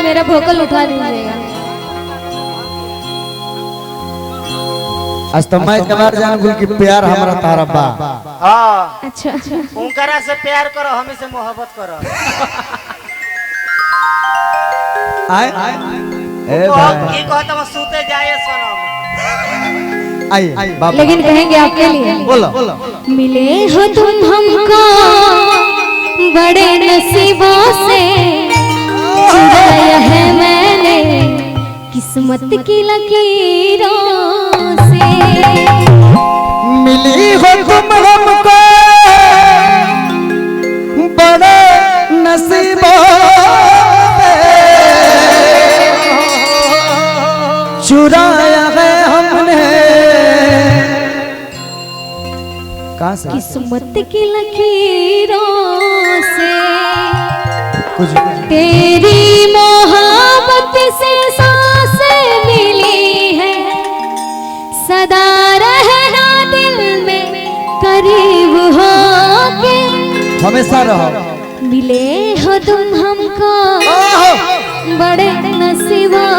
मेरा भोकल उठा दीजिएगा। आज तो मैं कनार जान गुल की प्यार हमारा तारा बा। हाँ अच्छा उनकरा से प्यार करो, हमें से मोहब्बत करो। आए ए भाई ये कहता मैं सूते जाए सनम। आइए बाबा, लेकिन कहेंगे आपके लिए। बोलो मिले हो तुम हमको बड़े नसीबों से, चुराया है मैंने किस्मत की लकीरों से। मिली हो तुम हमको बड़े नसीबों से, चुराया है हमने कहाँ से? किस्मत की लकीरों से। कुछ तेरी मोहब्बत से सांसें मिली है, सदा रहना दिल में करीब हो के। हमेशा रहो। मिले हो तुम हमको बड़े नसीबों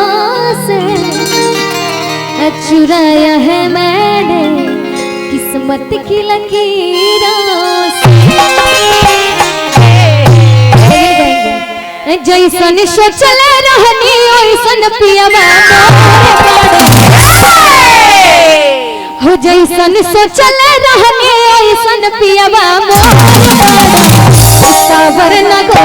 से, चुराया है मैंने किस्मत की लकीरों से। जैसन सोचल रहनी ओइसन पियवा हो, जैसन सोचल रहनी ओइसन पियवा सावर न गो।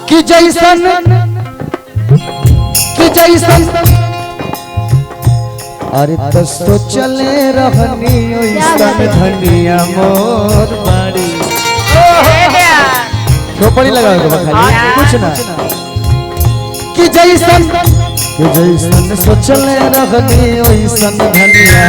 कि जैसन अरे तो सोचले रहनी ओइसन धनिया मोर बाड़ी। खोपड़ी लगाओ तो खाली कुछ ना। कि जैसन सोचले रहनी ओइसन धनिया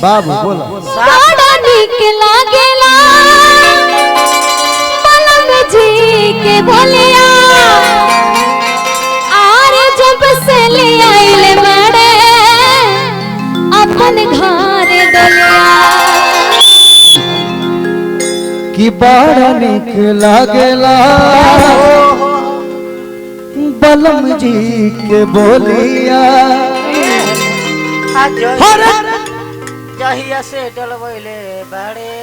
बाबू बोलो। बड़ा नीक लागेला पलम जी के बोलिया, आर जब से ले आइले बड़े अपन घर डलिया। कि बड़ा निक लागेला बलम जी के बोलिया। जहिया से डलवैले बड़े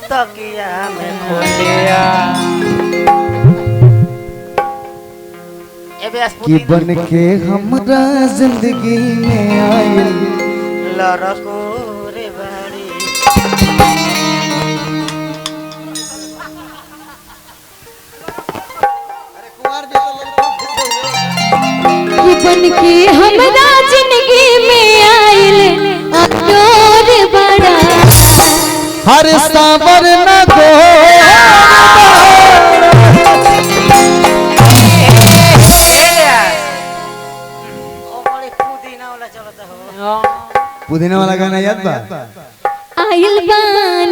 तकिया में खोलिया। कि बन के हमरा जिंदगी में आइल लड़को रे बड़ी। कि बन के हमरा जिंदगी में आइल अजोर बड़ा, हर सावर न गो। वाला चलता हो पुदीना वाला गाना याद बा आइल बानी